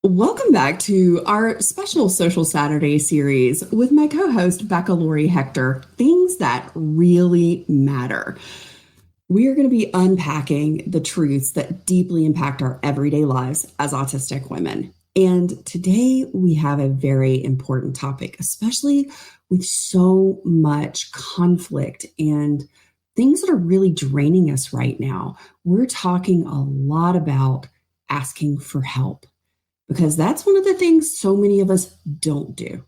Welcome back to our special Social Saturday series with my co-host, Becca, Lory, Hector, Things That Really Matter. We are going to be unpacking the truths that deeply impact our everyday lives as autistic women. And today we have a very important topic, especially with so much conflict and things that are really draining us right now. We're talking a lot about asking for help, because that's one of the things so many of us don't do.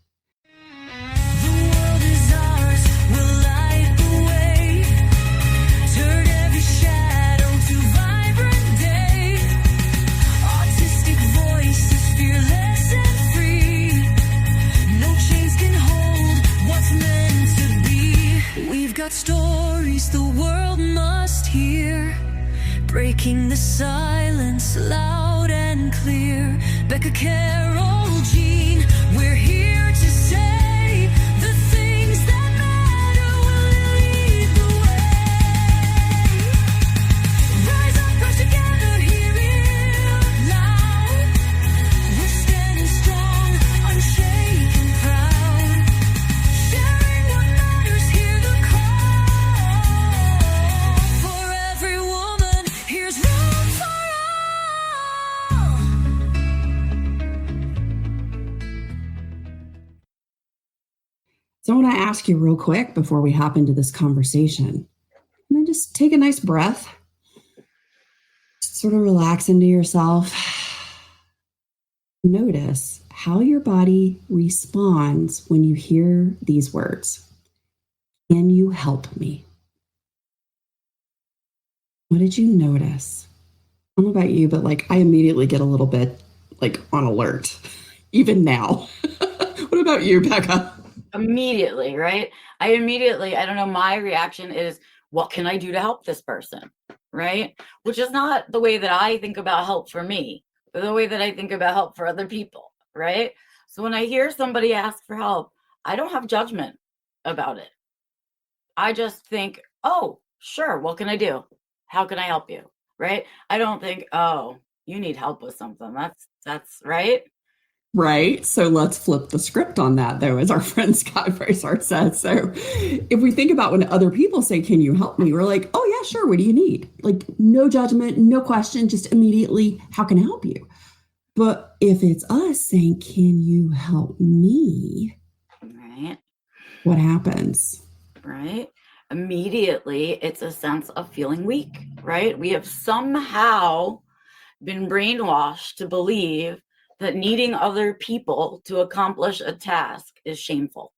Got stories the world must hear, breaking the silence loud and clear. Becca, Carole, Jean, we're here to say the things that matter will lead the way. Rise up, rise together, hear it loud. We're standing strong, unshaken, proud. Sharing what matters, hear the So I want to ask you real quick before we hop into this conversation, and then just take a nice breath, sort of relax into yourself. Notice how your body responds when you hear these words. Can you help me? What did you notice? I don't know about you, but I immediately get a little bit on alert, even now. What about you, Becca? Immediately, right? I don't know, my reaction is, what can I do to help this person, right? Which is not the way that I think about help for me, but the way that I think about help for other people, right? So when I hear somebody ask for help, I don't have judgment about it. I just think, oh, sure, what can I do? How can I help you, right? I don't think, oh, you need help with something. That's right. Right. So let's flip the script on that, though, as our friend Scott Bryce says. So if we think about when other people say, can you help me? We're like, oh, yeah, sure. What do you need? No judgment, no question, just immediately, how can I help you? But if it's us saying, can you help me? Right. What happens? Right. Immediately, it's a sense of feeling weak, right? We have somehow been brainwashed to believe that needing other people to accomplish a task is shameful,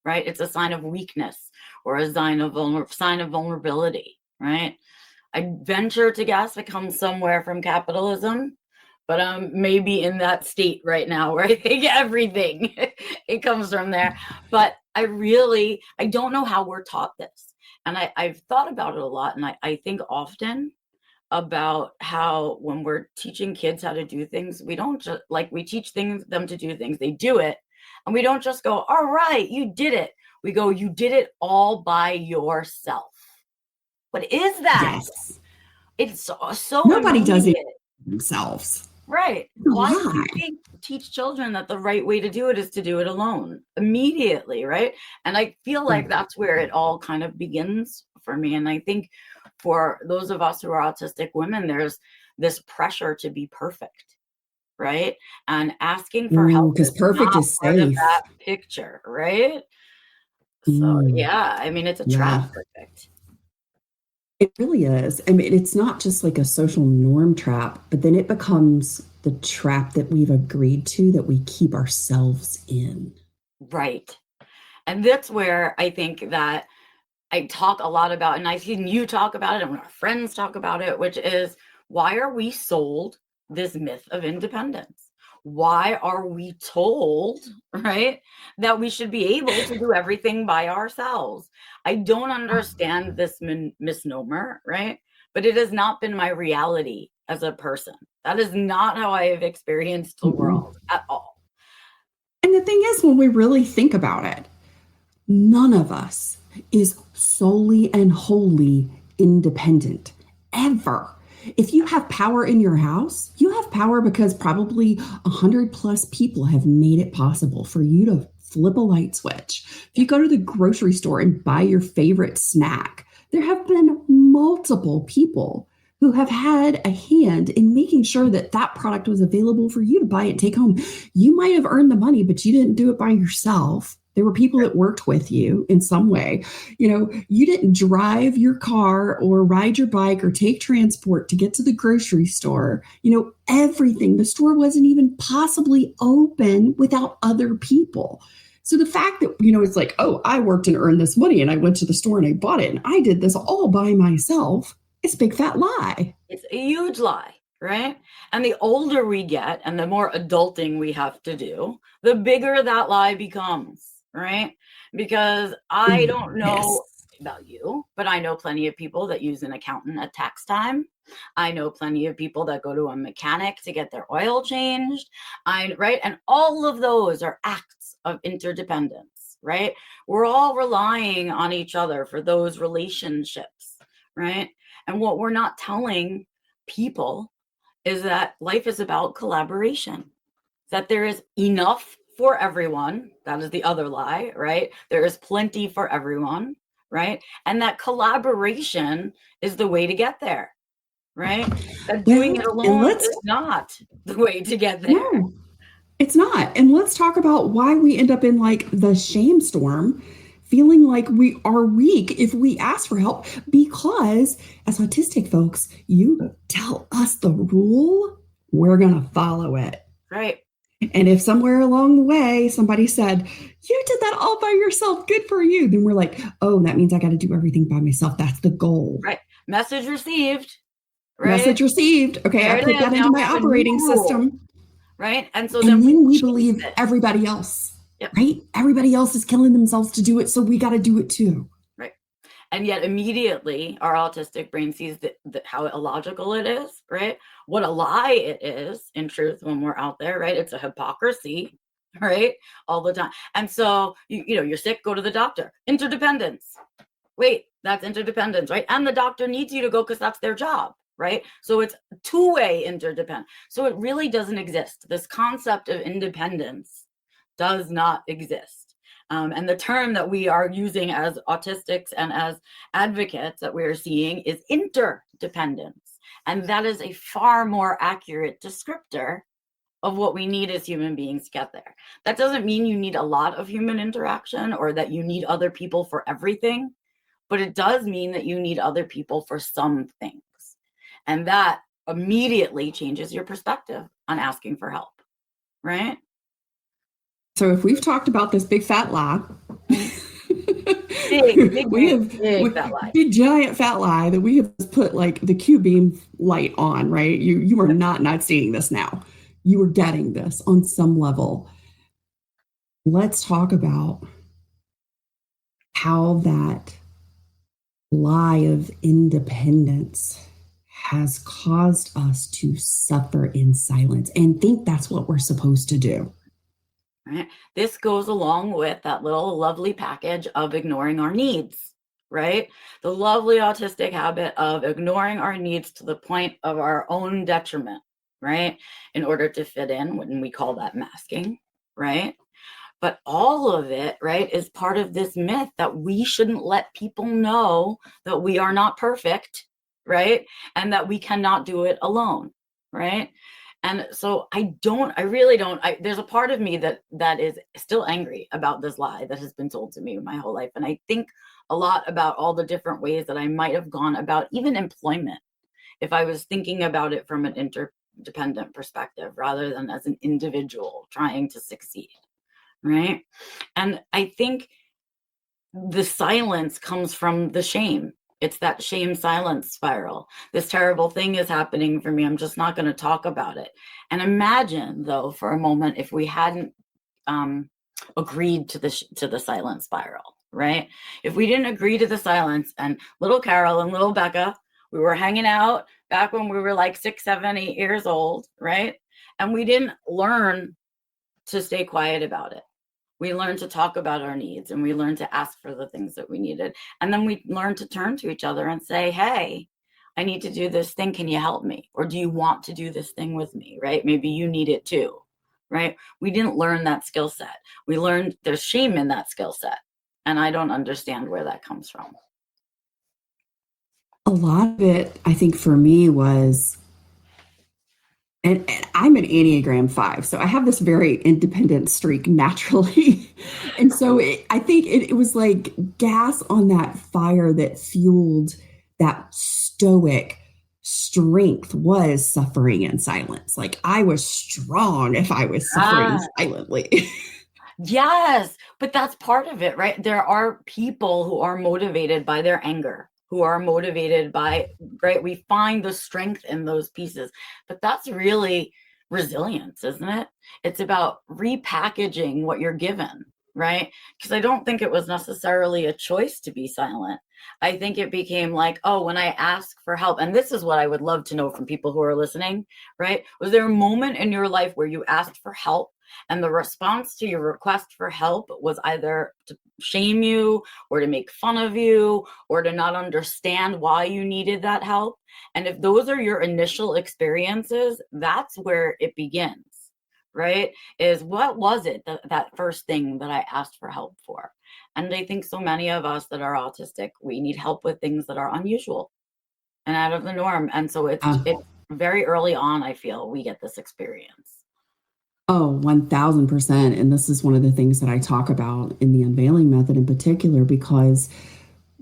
right? It's a sign of weakness or a sign of vulnerability, right? I venture to guess it comes somewhere from capitalism, but I'm maybe in that state right now where I think everything, it comes from there. But I don't know how we're taught this. And I've thought about it a lot, and I think often about how when we're teaching kids how to do things, we don't just we teach them to do things, they do it, and we don't just go, all right, you did it. We go, you did it all by yourself. What is that? Yes. It's so nobody does it themselves. Right. Why do we teach children that the right way to do it is to do it alone immediately, right? And I feel like that's where it all kind of begins for me. And I think for those of us who are autistic women, there's this pressure to be perfect, right? And asking for help because perfect is part of safe. that picture, right? So yeah, I mean, it's a trap. Perfect. It really is. I mean, it's not just like a social norm trap, but then it becomes the trap that we've agreed to, that we keep ourselves in. Right. And that's where I think that I talk a lot about, and I've seen you talk about it and our friends talk about it, which is, why are we sold this myth of independence? Why are we told, right, that we should be able to do everything by ourselves? I don't understand this misnomer, right? But it has not been my reality as a person. That is not how I have experienced the world at all. And the thing is, when we really think about it, none of us is solely and wholly independent, ever. If you have power in your house, you have power because probably 100+ people have made it possible for you to flip a light switch. If you go to the grocery store and buy your favorite snack, there have been multiple people who have had a hand in making sure that that product was available for you to buy and take home. You might have earned the money, but you didn't do it by yourself. There were people that worked with you in some way. You didn't drive your car or ride your bike or take transport to get to the grocery store. Everything. The store wasn't even possibly open without other people. So the fact that, it's like, oh, I worked and earned this money and I went to the store and I bought it and I did this all by myself. It's a big fat lie. It's a huge lie, right? And the older we get and the more adulting we have to do, the bigger that lie becomes, right? Because I don't know about you, but I know plenty of people that use an accountant at tax time. I know plenty of people that go to a mechanic to get their oil changed. Right? And all of those are acts of interdependence, right? We're all relying on each other for those relationships, right? And what we're not telling people is that life is about collaboration, that there is enough for everyone. That is the other lie, right? There is plenty for everyone, right? And that collaboration is the way to get there, right? That doing it alone is not the way to get there. No, it's not. And let's talk about why we end up in like the shame storm, feeling like we are weak if we ask for help, because as autistic folks, you tell us the rule, we're going to follow it. Right. And if somewhere along the way, somebody said, you did that all by yourself, good for you, then we're like, oh, that means I got to do everything by myself. That's the goal. Right. Message received. Right? Message received. Okay, I put that into my operating system. Right. And so then we believe everybody else. Yep. Right? Everybody else is killing themselves to do it, so we got to do it too. Right. And yet immediately our autistic brain sees how illogical it is, right? What a lie it is, in truth, when we're out there, right? It's a hypocrisy, right? All the time. And so, you're sick, go to the doctor. Interdependence. Wait, that's interdependence, right? And the doctor needs you to go because that's their job, right? So it's two-way interdependence. So it really doesn't exist. This concept of independence does not exist. And the term that we are using as autistics and as advocates that we're seeing is interdependence. And that is a far more accurate descriptor of what we need as human beings to get there. That doesn't mean you need a lot of human interaction or that you need other people for everything, but it does mean that you need other people for some things. And that immediately changes your perspective on asking for help, right? So if we've talked about this big fat lie, big giant fat lie that we have put like the Q-beam light on, right? You are not seeing this now. You are getting this on some level. Let's talk about how that lie of independence has caused us to suffer in silence and think that's what we're supposed to do. Right. This goes along with that little lovely package of ignoring our needs, right? The lovely autistic habit of ignoring our needs to the point of our own detriment, right? In order to fit in, when we call that masking, right? But all of it, right, is part of this myth that we shouldn't let people know that we are not perfect, right? And that we cannot do it alone, right? And so there's a part of me that is still angry about this lie that has been told to me my whole life. And I think a lot about all the different ways that I might have gone about even employment, if I was thinking about it from an interdependent perspective rather than as an individual trying to succeed, right? And I think the silence comes from the shame. It's that shame silence spiral. This terrible thing is happening for me. I'm just not going to talk about it. And imagine, though, for a moment, if we hadn't agreed to the silence spiral, right? If we didn't agree to the silence, and little Carole and little Becca, we were hanging out back when we were like 6, 7, 8 years old, right? And we didn't learn to stay quiet about it. We learned to talk about our needs, and we learned to ask for the things that we needed. And then we learned to turn to each other and say, hey, I need to do this thing. Can you help me? Or do you want to do this thing with me? Right? Maybe you need it too. Right? We didn't learn that skill set. We learned there's shame in that skill set. And I don't understand where that comes from. A lot of it, I think, for me was, and I'm an Enneagram 5, so I have this very independent streak naturally. And so I think it was like gas on that fire that fueled that stoic strength was suffering in silence. Like I was strong if I was suffering silently. Yes, but that's part of it, right? There are people who are motivated by their anger, who are motivated by, right? We find the strength in those pieces, but that's really resilience, isn't it? It's about repackaging what you're given, right? Because I don't think it was necessarily a choice to be silent. I think it became like, oh, when I ask for help, and this is what I would love to know from people who are listening, right? Was there a moment in your life where you asked for help and the response to your request for help was either to shame you or to make fun of you or to not understand why you needed that help? And if those are your initial experiences, that's where it begins, right? Is what was it, that first thing that I asked for help for? And I think so many of us that are autistic, we need help with things that are unusual and out of the norm. And so it's very early on, I feel, we get this experience. Oh, 1000%. And this is one of the things that I talk about in the unveiling method in particular, because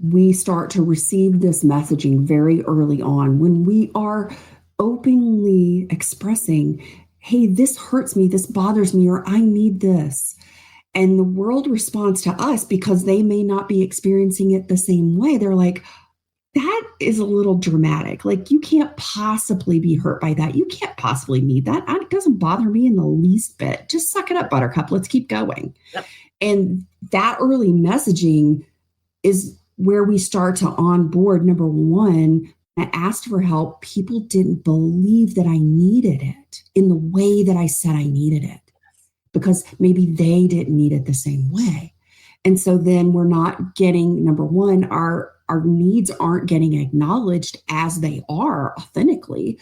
we start to receive this messaging very early on when we are openly expressing, hey, this hurts me, this bothers me, or I need this. And the world responds to us because they may not be experiencing it the same way. They're like, that is a little dramatic. Like, you can't possibly be hurt by that. You can't possibly need that. It doesn't bother me in the least bit. Just suck it up, buttercup. Let's keep going. Yep. And that early messaging is where we start to onboard. Number one, I asked for help. People didn't believe that I needed it in the way that I said I needed it, because maybe they didn't need it the same way. And so then we're not getting, number one, our needs aren't getting acknowledged as they are authentically.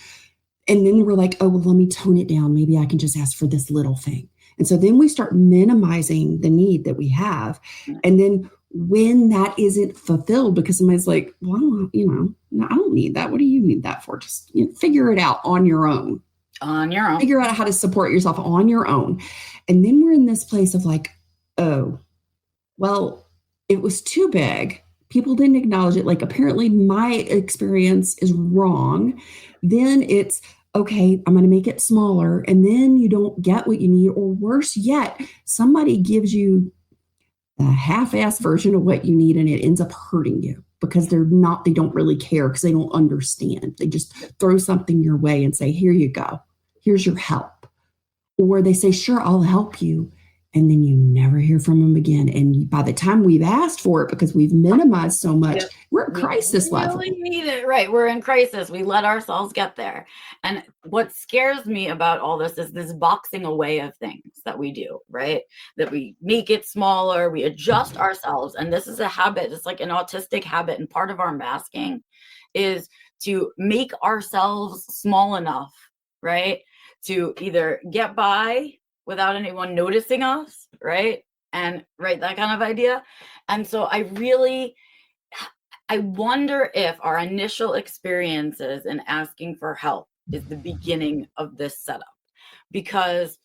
And then we're like, oh, well, let me tone it down. Maybe I can just ask for this little thing. And so then we start minimizing the need that we have. And then when that isn't fulfilled, because somebody's like, well, no, I don't need that. What do you need that for? Just figure it out on your own. On your own. Figure out how to support yourself on your own. And then we're in this place of like, oh, well, it was too big. People didn't acknowledge it. Like, apparently my experience is wrong. Then it's, okay, I'm going to make it smaller. And then you don't get what you need. Or worse yet, somebody gives you a half-assed version of what you need and it ends up hurting you because they don't really care, because they don't understand. They just throw something your way and say, here you go. Here's your help. Or they say, sure, I'll help you. And then you never hear from them again. And by the time we've asked for it, because we've minimized so much, we're at crisis level. We need it, right? We're in crisis. We let ourselves get there. And what scares me about all this is this boxing away of things that we do, right? That we make it smaller, we adjust ourselves. And this is a habit. It's like an autistic habit. And part of our masking is to make ourselves small enough, right? To either get by without anyone noticing us, right? And right, that kind of idea. And so I wonder if our initial experiences in asking for help is the beginning of this setup. Because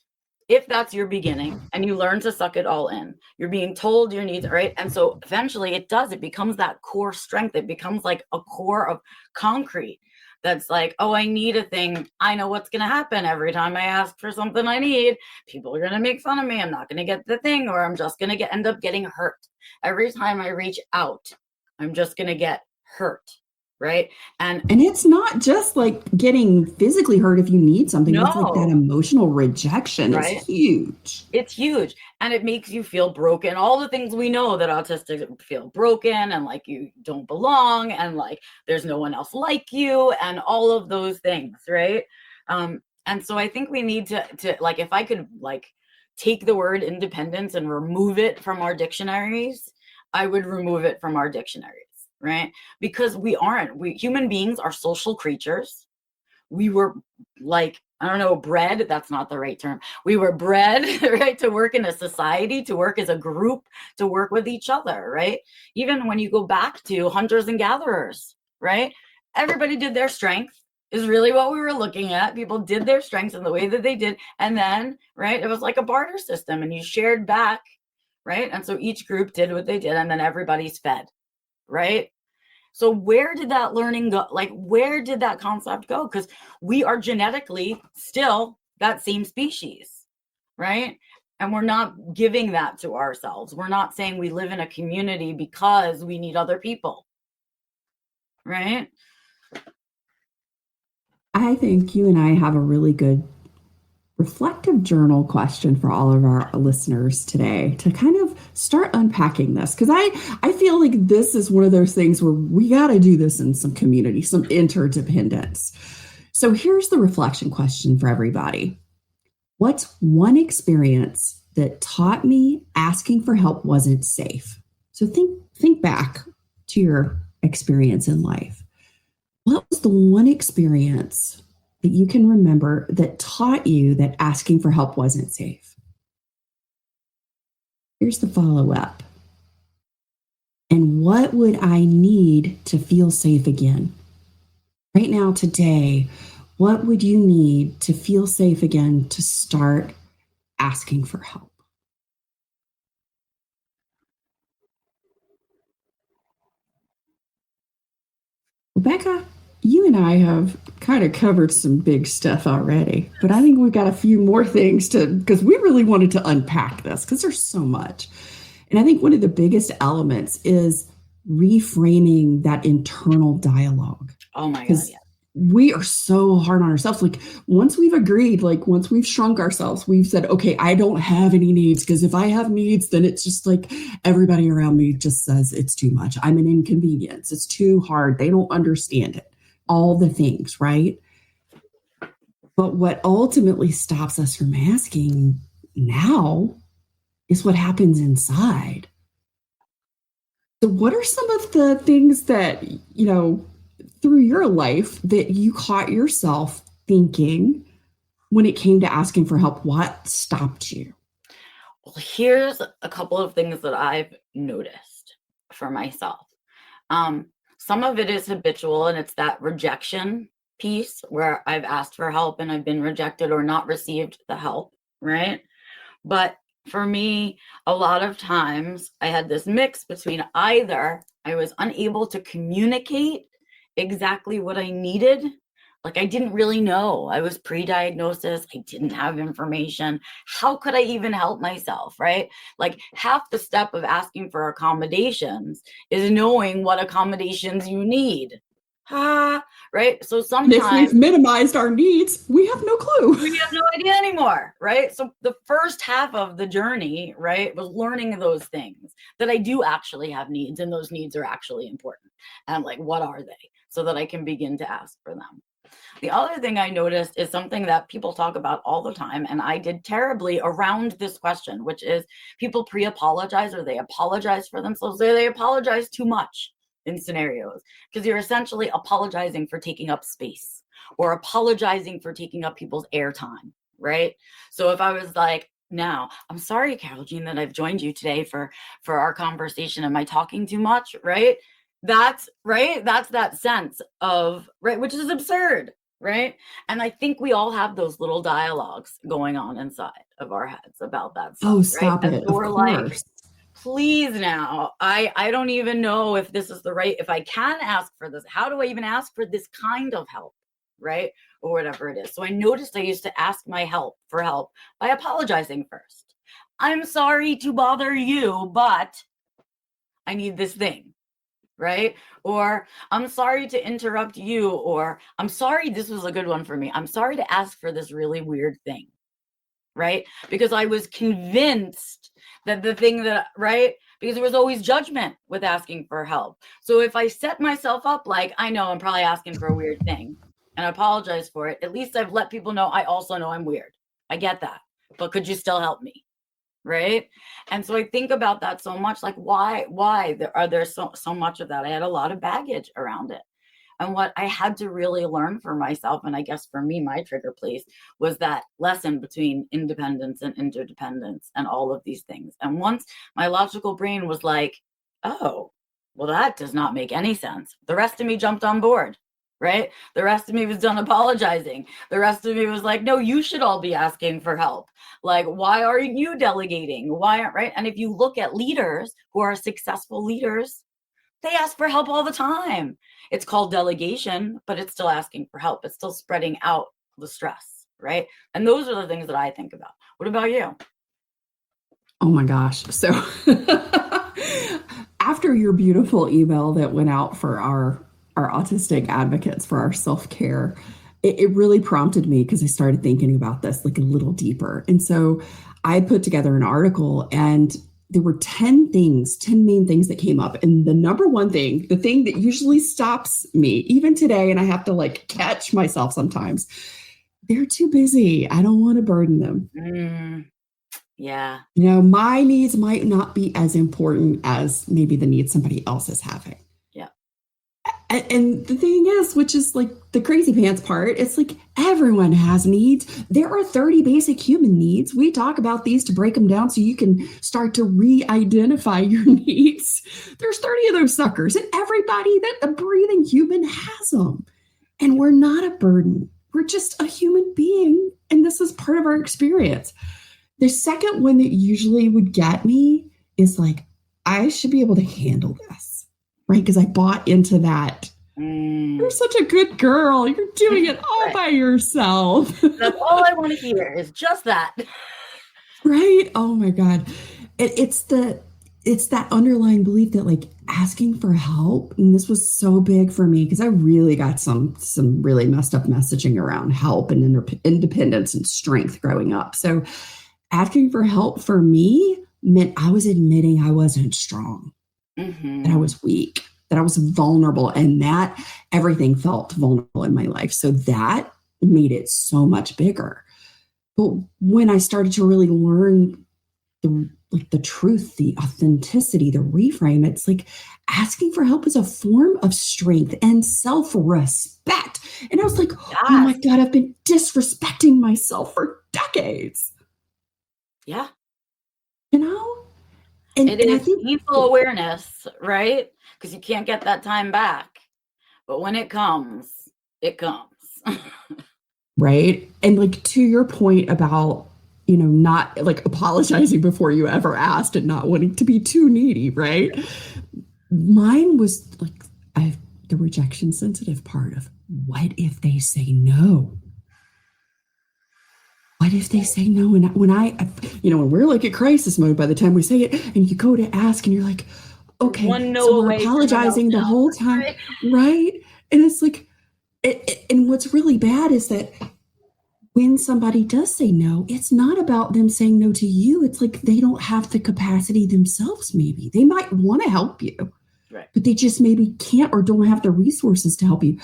if that's your beginning and you learn to suck it all in, you're being told your needs, right? And so eventually it becomes that core strength. It becomes like a core of concrete. That's like, oh, I need a thing. I know what's going to happen every time I ask for something I need. People are going to make fun of me. I'm not going to get the thing, or I'm just going to end up getting hurt. Every time I reach out, I'm just going to get hurt, right? And it's not just like getting physically hurt if you need something. No. It's like that emotional rejection, right? Is huge. It's huge. And it makes you feel broken. All the things we know that autistics feel broken, and like you don't belong, and like there's no one else like you, and all of those things, right? And so I think we need to like, if I could like take the word independence and remove it from our dictionaries, I would remove it from our dictionaries, right? Because we human beings are social creatures. We were like, I don't know, bred, that's not the right term. We were bred, right, to work in a society, to work as a group, to work with each other, right? Even when you go back to hunters and gatherers, right? Everybody did their strength is really what we were looking at. People did their strengths in the way that they did. And then, right, it was like a barter system and you shared back, right? And so each group did what they did and then everybody's fed, right? So where did that learning go? Like, where did that concept go? Because we are genetically still that same species, right? And we're not giving that to ourselves. We're not saying we live in a community because we need other people, right? I think you and I have a really good reflective journal question for all of our listeners today to kind of start unpacking this, because I feel like this is one of those things where we got to do this in some community, some interdependence. So here's the reflection question for everybody. What's one experience that taught me asking for help wasn't safe? So think back to your experience in life. What was the one experience that you can remember that taught you that asking for help wasn't safe? Here's the follow-up. And what would I need to feel safe again? Right now, today, what would you need to feel safe again to start asking for help? Well, Becca, you and I have kind of covered some big stuff already, but I think we've got a few more things because we really wanted to unpack this because there's so much. And I think one of the biggest elements is reframing that internal dialogue. Oh my God, yeah. We are so hard on ourselves. Like once we've agreed, like once we've shrunk ourselves, we've said, okay, I don't have any needs, because if I have needs, then it's just like everybody around me just says it's too much. I'm an inconvenience. It's too hard. They don't understand it. All the things, right? But what ultimately stops us from asking now is what happens inside. So what are some of the things that, through your life that you caught yourself thinking when it came to asking for help? What stopped you? Well, here's a couple of things that I've noticed for myself. Some of it is habitual, and it's that rejection piece where I've asked for help and I've been rejected or not received the help, right? But for me, a lot of times I had this mix between either I was unable to communicate exactly what I needed. Like I didn't really know. I was pre-diagnosis. I didn't have information. How could I even help myself, right? Like half the step of asking for accommodations is knowing what accommodations you need. Right? So sometimes if we've minimized our needs, we have no clue. We have no idea anymore, right? So the first half of the journey, right, was learning those things, that I do actually have needs and those needs are actually important. And like, what are they? So that I can begin to ask for them. The other thing I noticed is something that people talk about all the time, and I did terribly around this question, which is people pre-apologize, or they apologize for themselves, or they apologize too much in scenarios, because you're essentially apologizing for taking up space or apologizing for taking up people's airtime, right? So if I was like, now, I'm sorry, Carole Jean, that I've joined you today for our conversation. Am I talking too much, right? That's right. That's that sense of, right, which is absurd, right? And I think we all have those little dialogues going on inside of our heads about that stuff. Oh, stop right? it. So we're of like, course. please now, I don't even know if this is the right, if I can ask for this. How do I even ask for this kind of help, right? Or whatever it is. So I noticed I used to ask my help for help by apologizing first. I'm sorry to bother you, but I need this thing. Right? Or I'm sorry to interrupt you, or I'm sorry, this was a good one for me. I'm sorry to ask for this really weird thing, right? Because I was convinced that the thing that, right? Because there was always judgment with asking for help. So if I set myself up like, I know I'm probably asking for a weird thing and I apologize for it, at least I've let people know I also know I'm weird. I get that. But could you still help me? right? And so I think about that so much, like why are there so much of that? I had a lot of baggage around it. And what I had to really learn for myself, and I guess for me, my trigger place was that lesson between independence and interdependence and all of these things. And once my logical brain was like, oh, well, that does not make any sense, the rest of me jumped on board, right? The rest of me was done apologizing. The rest of me was like, no, you should all be asking for help. Like, why aren't you delegating? Why aren't, right? And if you look at leaders who are successful leaders, they ask for help all the time. It's called delegation, but it's still asking for help. It's still spreading out the stress, right? And those are the things that I think about. What about you? Oh my gosh. So after your beautiful email that went out for our autistic advocates for our self-care, it really prompted me because I started thinking about this like a little deeper. And so I put together an article, and there were 10 main things that came up. And the number one thing, the thing that usually stops me, even today, and I have to like catch myself sometimes, they're too busy. I don't want to burden them. Yeah. You know, my needs might not be as important as maybe the needs somebody else is having. Yeah. And the thing is, which is like the crazy pants part, it's like everyone has needs. There are 30 basic human needs. We talk about these to break them down so you can start to re-identify your needs. There's 30 of those suckers, and everybody that a breathing human has them. And we're not a burden. We're just a human being, and this is part of our experience. The second one that usually would get me is like, I should be able to handle this, right? Because I bought into that. You're such a good girl. You're doing it all by yourself. That's all I want to hear is just that. Right? Oh my God. It's that underlying belief that like asking for help, and this was so big for me because I really got some really messed up messaging around help and independence and strength growing up. So asking for help for me meant I was admitting I wasn't strong, that I was weak, that I was vulnerable, and that everything felt vulnerable in my life. So that made it so much bigger. But when I started to really learn the truth, the authenticity, the reframe, it's like asking for help is a form of strength and self-respect. And I was like, oh my God, I've been disrespecting myself for decades. Yeah. You know? And it is I think painful awareness, right? Because you can't get that time back. But when it comes, it comes. Right. And like to your point about, you know, not like apologizing before you ever asked and not wanting to be too needy, right? Mine was like the rejection sensitive part of what if they say no? What if they say no? And when we're like at crisis mode, by the time we say it and you go to ask and you're like, okay, so we're apologizing the whole time, right? And it's like, and what's really bad is that when somebody does say no, it's not about them saying no to you. It's like they don't have the capacity themselves, maybe. They might want to help you, right, but they just maybe can't or don't have the resources to help you.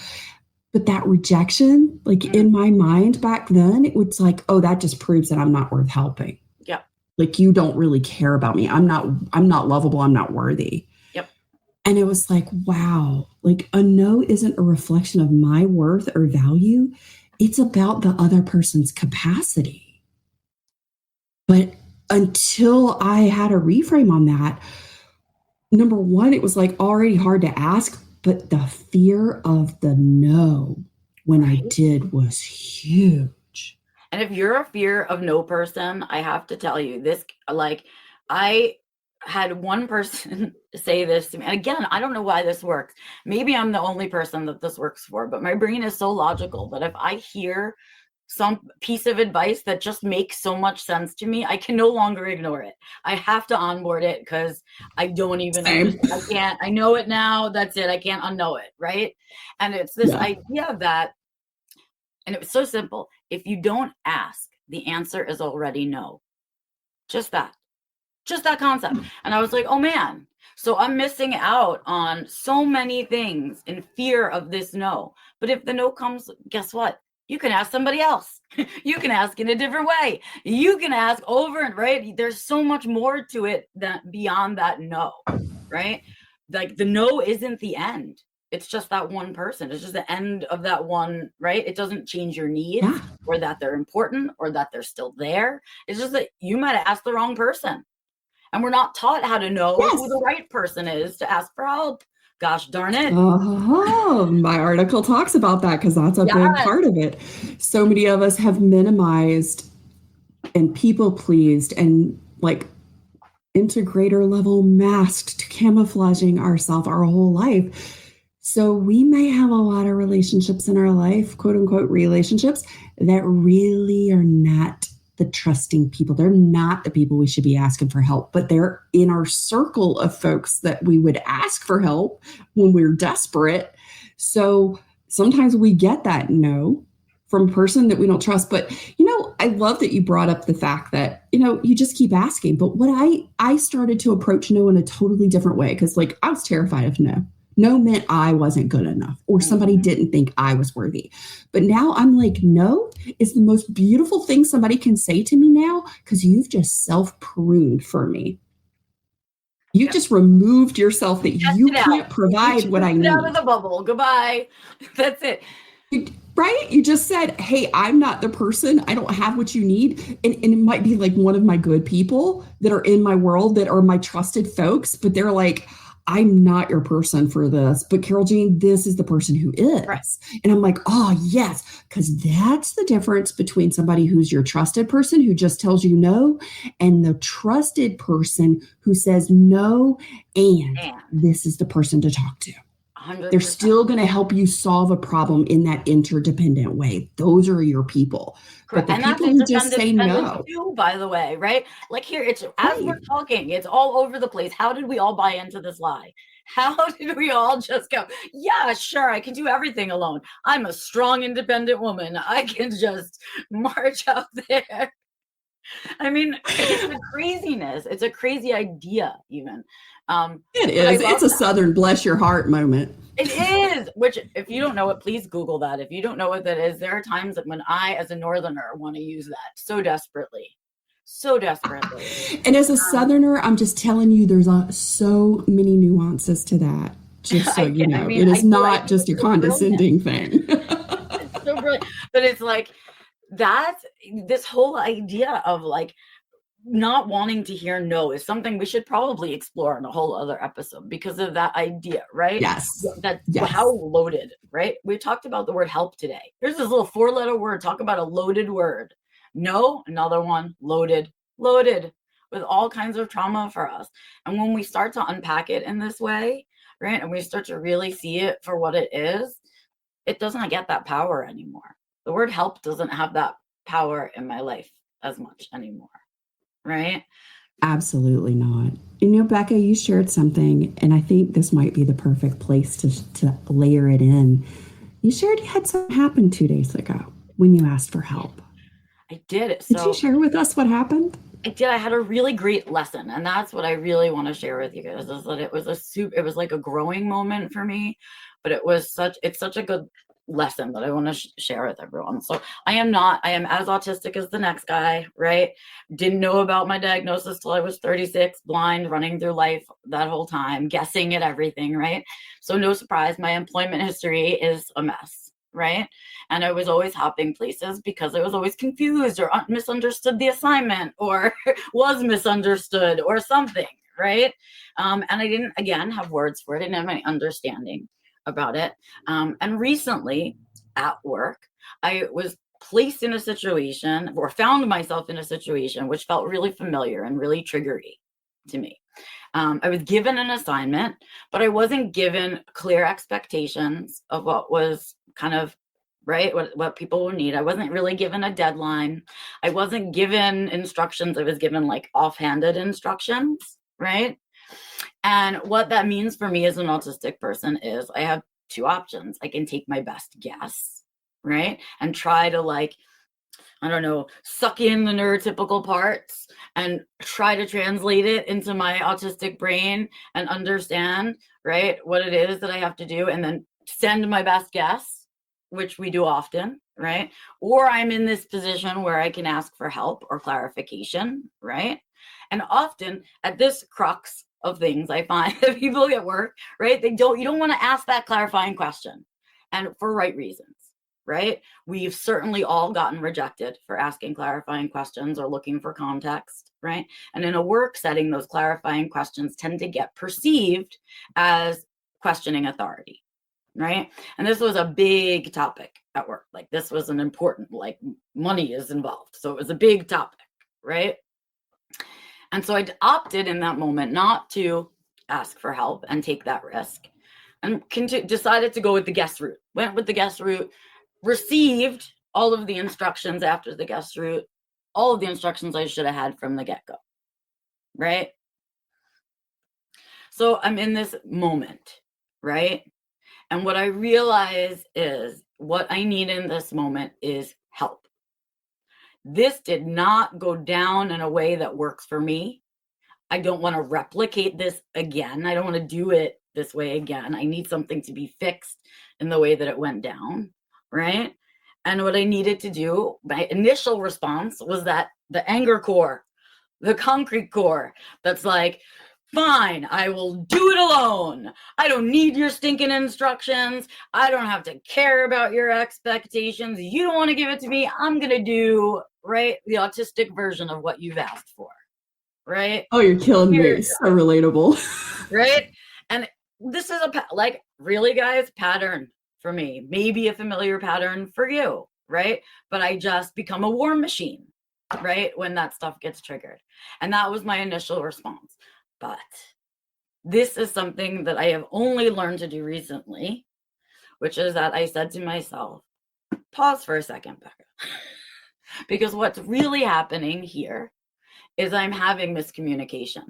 But that rejection, like in my mind back then, it was like, oh, that just proves that I'm not worth helping. Yeah. Like you don't really care about me. I'm not lovable. I'm not worthy. Yep. And it was like, wow, like a no isn't a reflection of my worth or value. It's about the other person's capacity. But until I had a reframe on that, number one, it was like already hard to ask, but the fear of the no when I did was huge. And if you're a fear of no person, I have to tell you this, like I had one person say this to me. And again, I don't know why this works. Maybe I'm the only person that this works for, but my brain is so logical that if I hear some piece of advice that just makes so much sense to me, I can no longer ignore it. I have to onboard it because I don't even understand. I know it now. That's it. I can't unknow it. Right. And it's this idea of that. And it was so simple. If you don't ask, the answer is already no. Just that concept. And I was like, oh man, so I'm missing out on so many things in fear of this no. But if the no comes, guess what? You can ask somebody else. You can ask in a different way. You can ask over and right. There's so much more to it than beyond that no, right? Like the no isn't the end. It's just that one person. It's just the end of that one, right? It doesn't change your needs or that they're important or that they're still there. It's just that you might have asked the wrong person. And we're not taught how to know who the right person is to ask for help. Gosh darn it. Oh, my article talks about that because that's a big part of it. So many of us have minimized and people pleased and like into greater level masked, camouflaging ourselves our whole life. So we may have a lot of relationships in our life, quote unquote relationships, that really are not the trusting people. They're not the people we should be asking for help, but they're in our circle of folks that we would ask for help when we're desperate. So sometimes we get that no from a person that we don't trust. But, I love that you brought up the fact that, you just keep asking. But what I started to approach no in a totally different way, because like I was terrified of no. No meant I wasn't good enough or somebody didn't think I was worthy. But now I'm like, no is the most beautiful thing somebody can say to me now because you've just self-pruned for me. You just removed yourself that you can't provide what I need. Out of the bubble. Goodbye. That's it. Right? You just said, hey, I'm not the person. I don't have what you need. And it might be like one of my good people that are in my world that are my trusted folks, but they're like, I'm not your person for this, but Carole Jean, this is the person who is. Right. And I'm like, oh, yes, because that's the difference between somebody who's your trusted person who just tells you no and the trusted person who says no, and this is the person to talk to. 100%. They're still going to help you solve a problem in that interdependent way. Those are your people. Correct. But the people who just say no. Too, by the way, right? Like here, it's as we're talking, it's all over the place. How did we all buy into this lie? How did we all just go, yeah, sure, I can do everything alone. I'm a strong, independent woman. I can just march out there. I mean, it's a craziness. It's a crazy idea, even. It is. It's a Southern bless your heart moment. It is, which if you don't know it, please Google that. If you don't know what that is, there are times that when I, as a Northerner, want to use that so desperately. And as a Southerner, I'm just telling you, there's so many nuances to that. Just so you know, it is not just a condescending thing. It's so brilliant. But it's like, that's this whole idea of like, not wanting to hear no is something we should probably explore in a whole other episode because of that idea, right? Yes. How loaded, right? We talked about the word help today. Here's this little 4-letter word. Talk about a loaded word. No, another one, loaded with all kinds of trauma for us. And when we start to unpack it in this way, right, and we start to really see it for what it is, it doesn't get that power anymore. The word help doesn't have that power in my life as much anymore. Right? Absolutely not. Becca, you shared something, and I think this might be the perfect place to layer it in. You shared you had something happen 2 days ago when you asked for help. I did. Did you share with us what happened? I did. I had a really great lesson, and that's what I really want to share with you guys. Is that it was like a growing moment for me, but it's such a good lesson that I want to share with everyone. So I am as autistic as the next guy, right? Didn't know about my diagnosis till I was 36, blind, running through life that whole time, guessing at everything, right? So no surprise, my employment history is a mess, right? And I was always hopping places because I was always confused or misunderstood the assignment or was misunderstood or something, right? And I didn't, again, have words for it. I didn't have any understanding about it. And recently at work, I was placed in a situation or found myself in a situation which felt really familiar and really triggery to me. I was given an assignment, but I wasn't given clear expectations of what was kind of right, what people would need. I wasn't really given a deadline. I wasn't given instructions. I was given like offhanded instructions, right? And what that means for me as an autistic person is I have two options. I can take my best guess, right? And try to suck in the neurotypical parts and try to translate it into my autistic brain and understand, right, what it is that I have to do and then send my best guess, which we do often, right? Or I'm in this position where I can ask for help or clarification, right? And often at this crux of things, I find that people at work, right? You don't want to ask that clarifying question, and for right reasons, right? We've certainly all gotten rejected for asking clarifying questions or looking for context, right? And in a work setting, those clarifying questions tend to get perceived as questioning authority, right? And this was a big topic at work. Like, this was an important, like, money is involved. So it was a big topic, right? And so I opted in that moment not to ask for help and take that risk, and decided to go with the guest route. Went with the guest route, received all of the instructions after the guest route, all of the instructions I should have had from the get-go, right? So I'm in this moment, right? And what I realize is what I need in this moment is help. This did not go down in a way that works for me. I don't want to replicate this again. I don't want to do it this way again. I need something to be fixed in the way that it went down, right? And what I needed to do, my initial response was that the anger core, the concrete core, that's like, fine, I will do it alone. I don't need your stinking instructions. I don't have to care about your expectations. You don't want to give it to me. I'm going to do, right, the autistic version of what you've asked for, right? Oh, you're killing me. So relatable. Right? And this is like, really, guys, pattern for me. Maybe a familiar pattern for you, right? But I just become a war machine, right, when that stuff gets triggered. And that was my initial response. But this is something that I have only learned to do recently, which is that I said to myself, pause for a second, Becca. Because what's really happening here is I'm having miscommunication.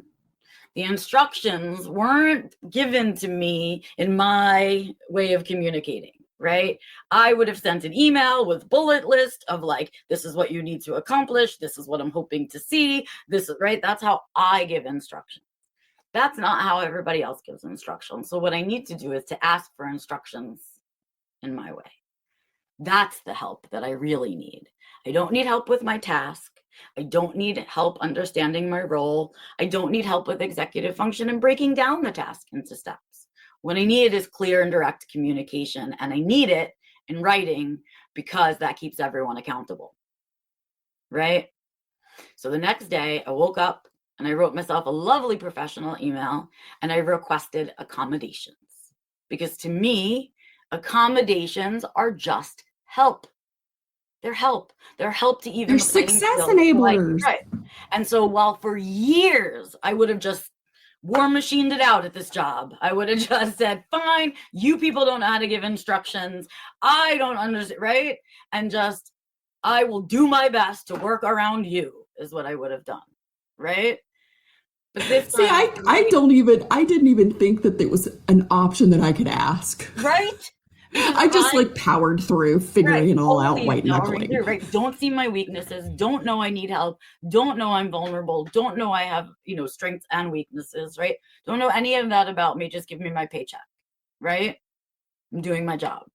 The instructions weren't given to me in my way of communicating, right? I would have sent an email with bullet list of like, this is what you need to accomplish. This is what I'm hoping to see. This is right. That's how I give instructions. That's not how everybody else gives instructions. So what I need to do is to ask for instructions in my way. That's the help that I really need. I don't need help with my task. I don't need help understanding my role. I don't need help with executive function and breaking down the task into steps. What I need is clear and direct communication, and I need it in writing because that keeps everyone accountable, right? So the next day I woke up and I wrote myself a lovely professional email and I requested accommodations, because to me, accommodations are just help. They're help. They're help to even They're success enablers. Right. And so while for years I would have just war machined it out at this job, I would have just said, fine, you people don't know how to give instructions. I don't understand, right? And just, I will do my best to work around you is what I would have done, right? But this See, time, I didn't even think that there was an option that I could ask. right? I just like powered through, figuring it all out, white knuckling. Right. Don't see my weaknesses. Don't know I need help. Don't know I'm vulnerable. Don't know I have, strengths and weaknesses, right? Don't know any of that about me. Just give me my paycheck, right? I'm doing my job.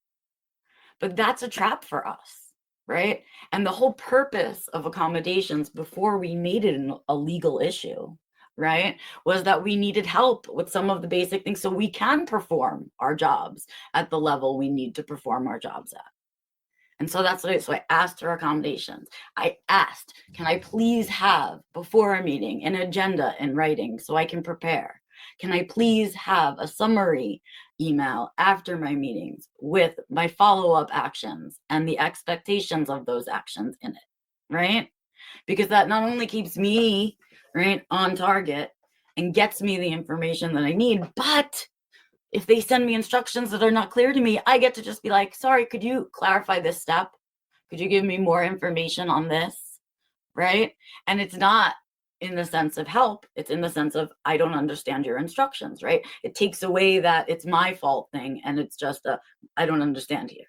But that's a trap for us, right? And the whole purpose of accommodations before we made it a legal issue, right, was that we needed help with some of the basic things so we can perform our jobs at the level we need to perform our jobs at. And so that's what so I asked for accommodations. I asked, can I please have before a meeting an agenda in writing so I can prepare? Can I please have a summary email after my meetings with my follow-up actions and the expectations of those actions in it, right? Because that not only keeps me right on target and gets me the information that I need, but if they send me instructions that are not clear to me, I get to just be like, sorry, could you clarify this step? Could you give me more information on this? Right? And it's not in the sense of help. It's in the sense of, I don't understand your instructions, right? It takes away that it's my fault thing. And it's just I don't understand here.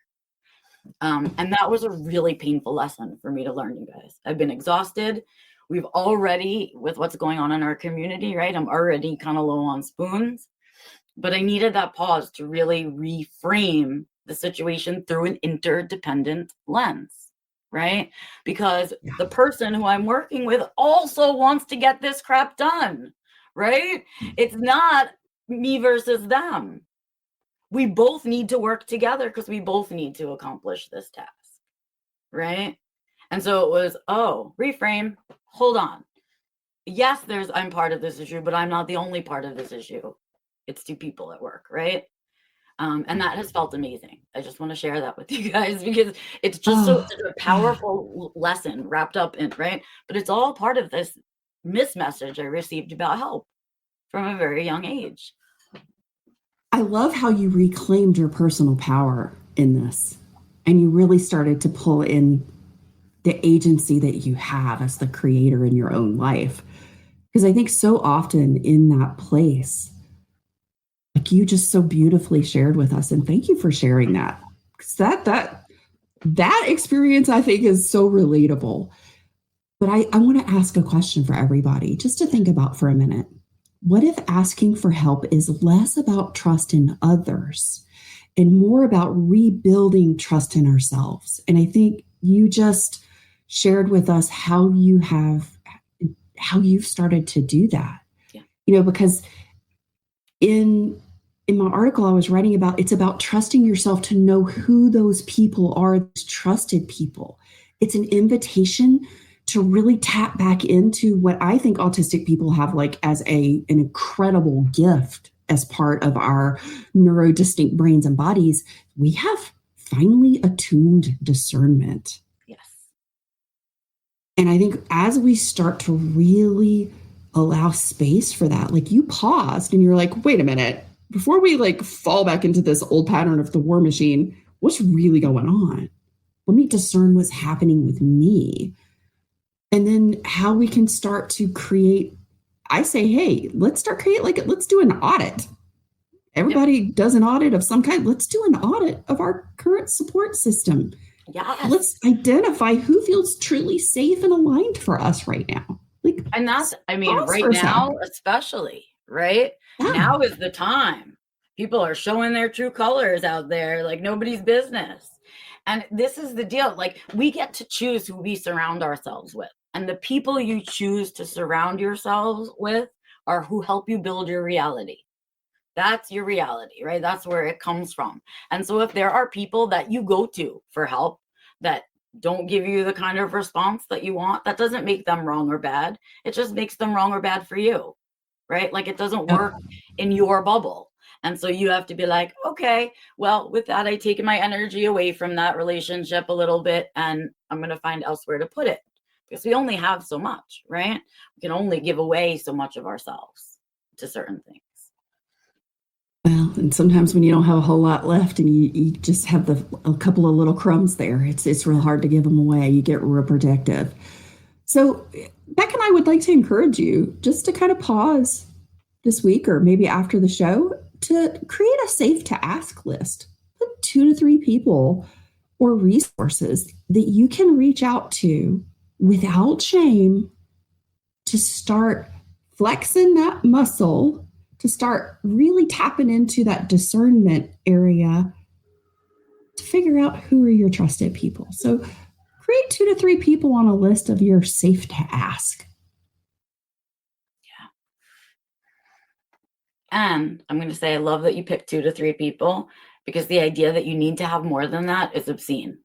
And that was a really painful lesson for me to learn, you guys. I've been exhausted. We've already, with what's going on in our community, right? I'm already kind of low on spoons, but I needed that pause to really reframe the situation through an interdependent lens, right? Because the person who I'm working with also wants to get this crap done, right? It's not me versus them. We both need to work together because we both need to accomplish this task, right? And so it was, reframe, hold on. Yes, I'm part of this issue, but I'm not the only part of this issue. It's two people at work, right? And that has felt amazing. I just want to share that with you guys because it's just such a powerful lesson wrapped up in, right? But it's all part of this message I received about help from a very young age. I love how you reclaimed your personal power in this, and you really started to pull in the agency that you have as the creator in your own life. Because I think so often in that place, like you just so beautifully shared with us, and thank you for sharing that. Because that experience, I think, is so relatable. But I want to ask a question for everybody, just to think about for a minute. What if asking for help is less about trust in others and more about rebuilding trust in ourselves? And I think you just shared with us how you've started to do that. Yeah. Because in my article I was writing about, it's about trusting yourself to know who those people are, those trusted people. It's an invitation to really tap back into what I think autistic people have like as an incredible gift as part of our neurodistinct brains and bodies. We have finely attuned discernment. Yes. And I think as we start to really allow space for that, like you paused and you're like, wait a minute, before we like fall back into this old pattern of the war machine, what's really going on? Let me discern what's happening with me. And then how we can start to create, I say, hey, let's start create let's do an audit. Everybody does an audit of some kind. Let's do an audit of our current support system. Yes. Let's identify who feels truly safe and aligned for us right now. And that's, right now, especially, right? Yeah. Now is the time. People are showing their true colors out there like nobody's business. And this is the deal. Like, we get to choose who we surround ourselves with. And the people you choose to surround yourselves with are who help you build your reality. That's your reality, right? That's where it comes from. And so if there are people that you go to for help that don't give you the kind of response that you want, that doesn't make them wrong or bad. It just makes them wrong or bad for you, right? Like, it doesn't work in your bubble. And so you have to be like, okay, well, with that, I take my energy away from that relationship a little bit, and I'm going to find elsewhere to put it. Because we only have so much, right? We can only give away so much of ourselves to certain things. Well, and sometimes when you don't have a whole lot left and you just have a couple of little crumbs there, it's real hard to give them away. You get real protective. So Becca and I would like to encourage you just to kind of pause this week or maybe after the show to create a safe to ask list. Put 2 to 3 people or resources that you can reach out to without shame to start flexing that muscle, to start really tapping into that discernment area to figure out who are your trusted people. So create 2 to 3 people on a list of your safe to ask. Yeah. And I'm going to say, I love that you picked 2 to 3 people, because the idea that you need to have more than that is obscene.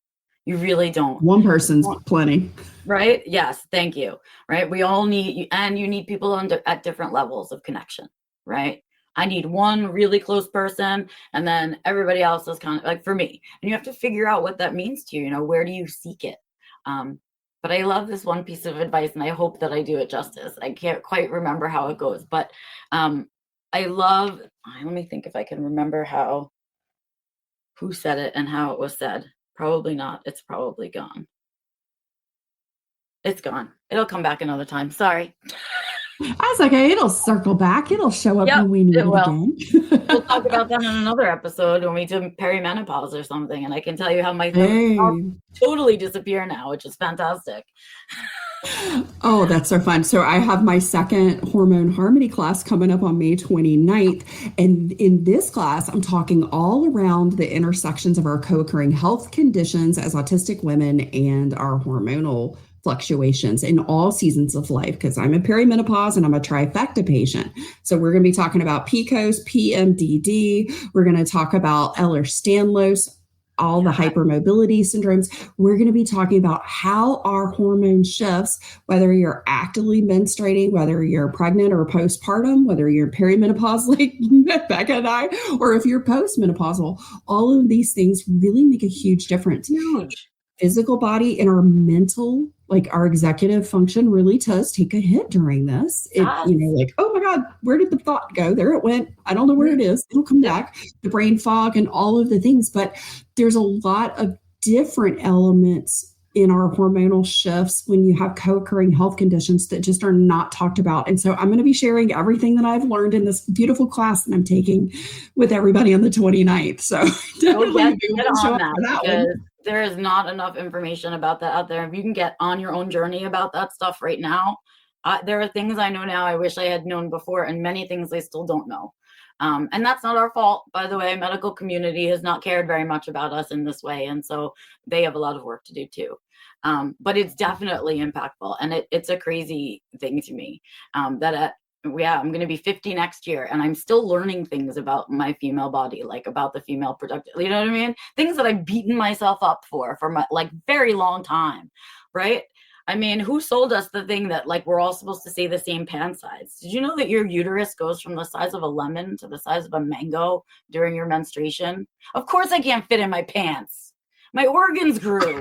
You really don't. One person's plenty. Right? Yes. Thank you. Right? We all need, and you need people at different levels of connection, right? I need one really close person, and then everybody else is kind of like for me. And you have to figure out what that means to you. Where do you seek it? But I love this one piece of advice, and I hope that I do it justice. I can't quite remember how it goes, but I love, let me think if I can remember who said it and how it was said. Probably not. It's probably gone. It's gone. It'll come back another time. Sorry. That's okay. It'll circle back. It'll show up when we need it again. We'll talk about that in another episode when we do perimenopause or something, and I can tell you how my thoughts totally disappear now, which is fantastic. Oh, that's so fun. So I have my second hormone harmony class coming up on May 29th. And in this class, I'm talking all around the intersections of our co-occurring health conditions as autistic women and our hormonal fluctuations in all seasons of life, because I'm a perimenopause and I'm a trifecta patient. So we're going to be talking about PCOS, PMDD. We're going to talk about Ehlers-Danlos, all the hypermobility syndromes. We're going to be talking about how our hormone shifts, whether you're actively menstruating, whether you're pregnant or postpartum, whether you're perimenopause like Becca and I, or if you're postmenopausal. All of these things really make a huge difference. Huge. Physical body and our mental, like our executive function, really does take a hit during this. Like, oh my God, where did the thought go? There it went. I don't know where it is. It'll come back. The brain fog and all of the things. But there's a lot of different elements in our hormonal shifts when you have co-occurring health conditions that just are not talked about. And so I'm going to be sharing everything that I've learned in this beautiful class that I'm taking with everybody on the 29th. So definitely get on that because there is not enough information about that out there. If you can get on your own journey about that stuff right now, there are things I know now I wish I had known before, and many things I still don't know. And that's not our fault, by the way. Medical community has not cared very much about us in this way. And so they have a lot of work to do too. But it's definitely impactful. And it's a crazy thing to me I'm going to be 50 next year and I'm still learning things about my female body, like about the female productive, you know what I mean? Things that I've beaten myself up for my like very long time, right? I mean, who sold us the thing that like we're all supposed to say the same pant size? Did you know that your uterus goes from the size of a lemon to the size of a mango during your menstruation? Of course I can't fit in my pants. My organs grew.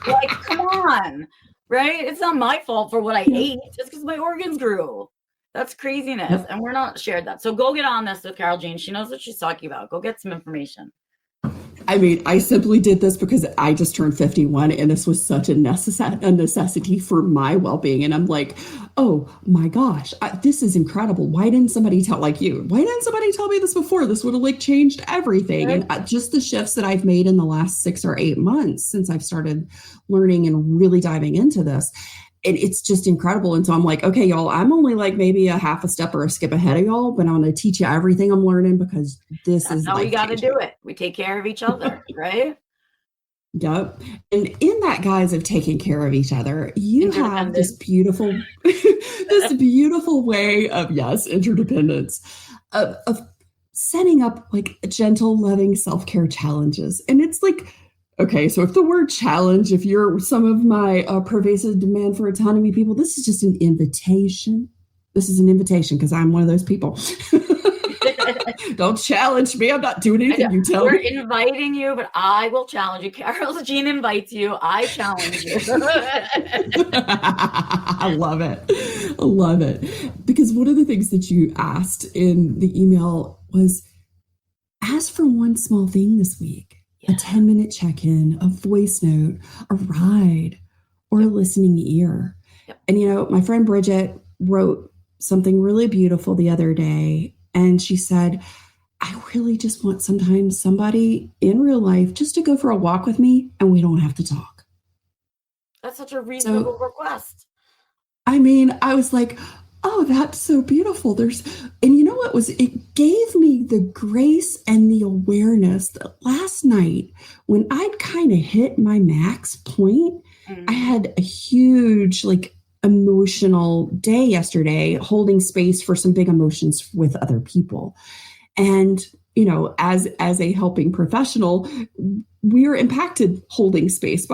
Like, come on, right? It's not my fault for what I ate. Just because my organs grew. That's craziness. And we're not shared that. So go get on this with Carole Jean. She knows what she's talking about. Go get some information. I mean, I simply did this because I just turned 51 and this was such a necessity for my well-being. And I'm like, oh my gosh, this is incredible. Why didn't somebody tell me this before? This would have like changed everything. Right. And just the shifts that I've made in the last 6 or 8 months since I've started learning and really diving into this. And it's just incredible. And so I'm like, okay, y'all, I'm only like maybe a half a step or a skip ahead of y'all, but I'm going to teach you everything I'm learning because that's how we got to do it. We take care of each other, right? Yep. And in that guise of taking care of each other, you have this beautiful way of, interdependence, of setting up like gentle, loving self-care challenges. And it's like, okay, so if the word challenge, if you're some of my pervasive demand for autonomy people, this is just an invitation. This is an invitation because I'm one of those people. Don't challenge me. I'm not doing anything you tell me. We're inviting you, but I will challenge you. Carole Jean invites you. I challenge you. I love it. I love it. Because one of the things that you asked in the email was, ask for one small thing this week. A 10-minute check-in, a voice note, a ride, or a listening ear. Yep. And, my friend Bridget wrote something really beautiful the other day. And she said, I really just want sometimes somebody in real life just to go for a walk with me and we don't have to talk. That's such a reasonable request. I mean, I was like, oh, that's so beautiful. And you know what it gave me the grace and the awareness that last night when I'd kind of hit my max point, I had a huge, emotional day yesterday, holding space for some big emotions with other people. And, as a helping professional, we are impacted holding space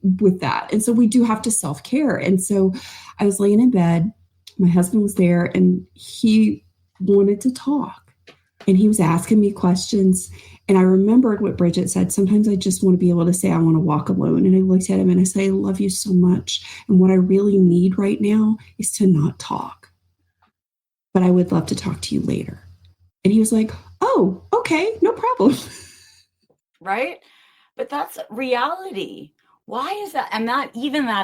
with that. And so we do have to self-care. And so I was laying in bed. My husband was there and he wanted to talk and he was asking me questions. And I remembered what Bridget said. Sometimes I just want to be able to say, I want to walk alone. And I looked at him and I said, I love you so much. And what I really need right now is to not talk. But I would love to talk to you later. And he was like, oh, okay, no problem. Right? But that's reality. Why is that? And that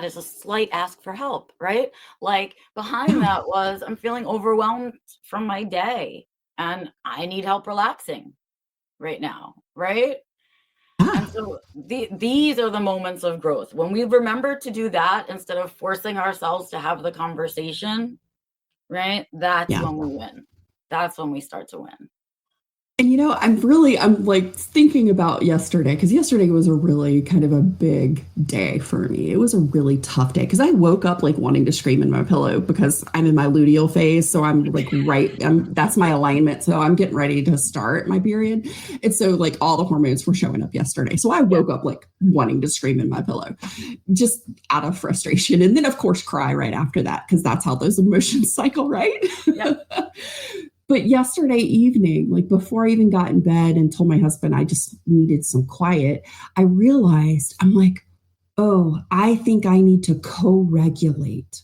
is a slight ask for help, right? Like behind that was, I'm feeling overwhelmed from my day and I need help relaxing right now, right? And So these are the moments of growth. When we remember to do that instead of forcing ourselves to have the conversation, right? That's when we win. That's when we start to win. And I'm like thinking about yesterday, because yesterday was a really kind of a big day for me. It was a really tough day because I woke up like wanting to scream in my pillow because I'm in my luteal phase. So I'm like, that's my alignment. So I'm getting ready to start my period. And so like all the hormones were showing up yesterday. So I woke up like wanting to scream in my pillow just out of frustration. And then of course cry right after that, because that's how those emotions cycle, right? Yep. But yesterday evening, like before I even got in bed and told my husband I just needed some quiet, I realized I'm like, oh, I think I need to co-regulate.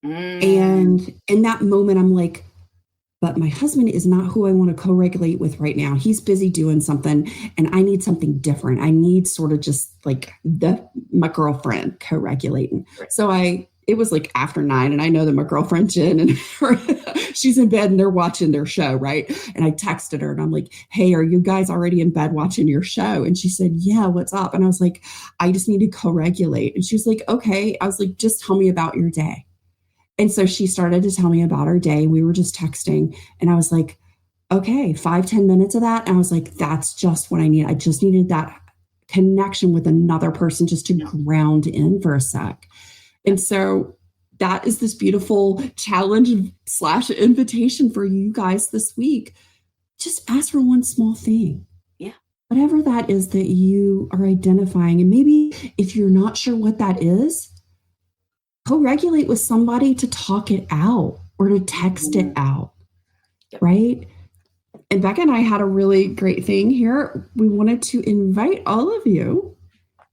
And in that moment, I'm like, but my husband is not who I want to co-regulate with right now. He's busy doing something and I need something different. I need sort of just like my girlfriend co-regulating. So it was like after 9 and I know that my girlfriend Jen and she's in bed and they're watching their show, right? And I texted her and I'm like, hey, are you guys already in bed watching your show? And she said, yeah, what's up? And I was like, I just need to co-regulate. And she was like, okay. I was like, just tell me about your day. And so she started to tell me about her day. We were just texting and I was like, okay, 5-10 minutes of that. And I was like, that's just what I need. I just needed that connection with another person just to ground in for a sec. And so that is this beautiful challenge / invitation for you guys this week. Just ask for one small thing. Yeah. Whatever that is that you are identifying. And maybe if you're not sure what that is, co-regulate with somebody to talk it out or to text it out. Yep. Right? And Becca and I had a really great thing here. We wanted to invite all of you,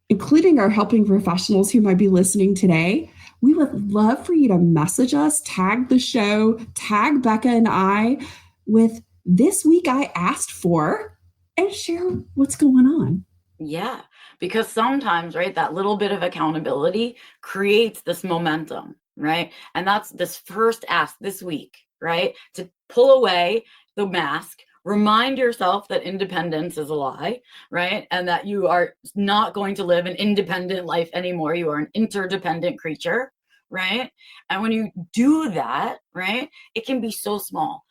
including our helping professionals who might be listening today. We would love for you to message us, tag the show, tag Becca and I with this week I asked for, and share what's going on. Yeah, because sometimes, right, that little bit of accountability creates this momentum, right? And that's this first ask this week, right? To pull away the mask, remind yourself that independence is a lie, right? And that you are not going to live an independent life anymore. You are an interdependent creature, right? And when you do that, right, it can be so small.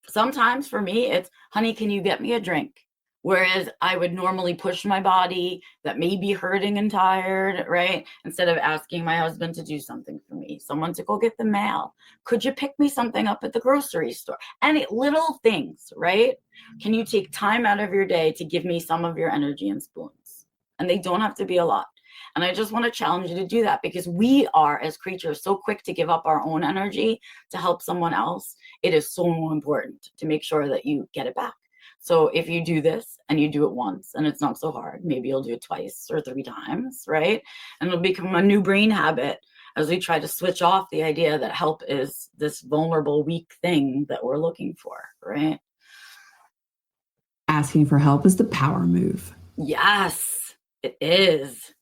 Sometimes for me, it's, honey, can you get me a drink? Whereas I would normally push my body that may be hurting and tired, right? Instead of asking my husband to do something for me, someone to go get the mail. Could you pick me something up at the grocery store? Any little things, right? Can you take time out of your day to give me some of your energy and spoons? And they don't have to be a lot. And I just want to challenge you to do that, because we are, as creatures, so quick to give up our own energy to help someone else. It is so important to make sure that you get it back. So if you do this and you do it once and it's not so hard, maybe you'll do it twice or 3 times, right? And it'll become a new brain habit as we try to switch off the idea that help is this vulnerable, weak thing that we're looking for, right? Asking for help is the power move. Yes, it is.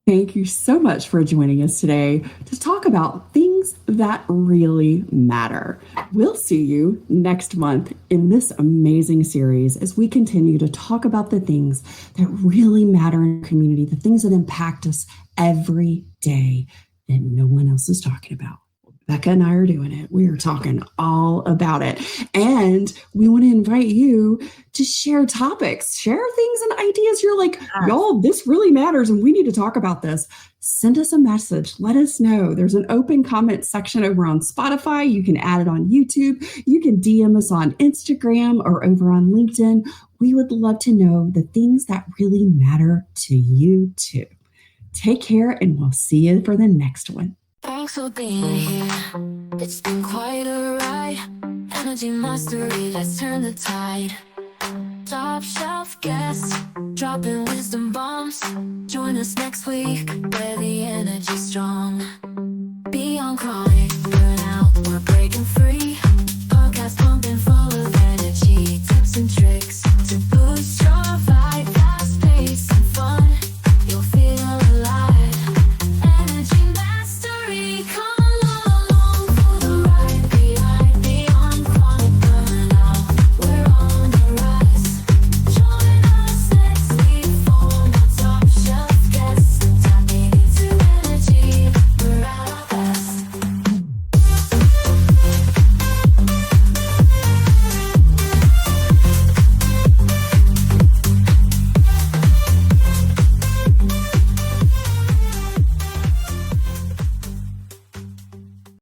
Thank you so much for joining us today to talk about things that really matter. We'll see you next month in this amazing series as we continue to talk about the things that really matter in our community, the things that impact us every day that no one else is talking about. Becca and I are doing it. We are talking all about it. And we want to invite you to share topics, share things and ideas. You're like, y'all, this really matters and we need to talk about this. Send us a message. Let us know. There's an open comment section over on Spotify. You can add it on YouTube. You can DM us on Instagram or over on LinkedIn. We would love to know the things that really matter to you too. Take care and we'll see you for the next one. Thanks for being here. It's been quite a ride. Energy mastery, let's turn the tide. Top shelf guests, dropping wisdom bombs. Join us next week, where the energy's strong. Beyond chronic.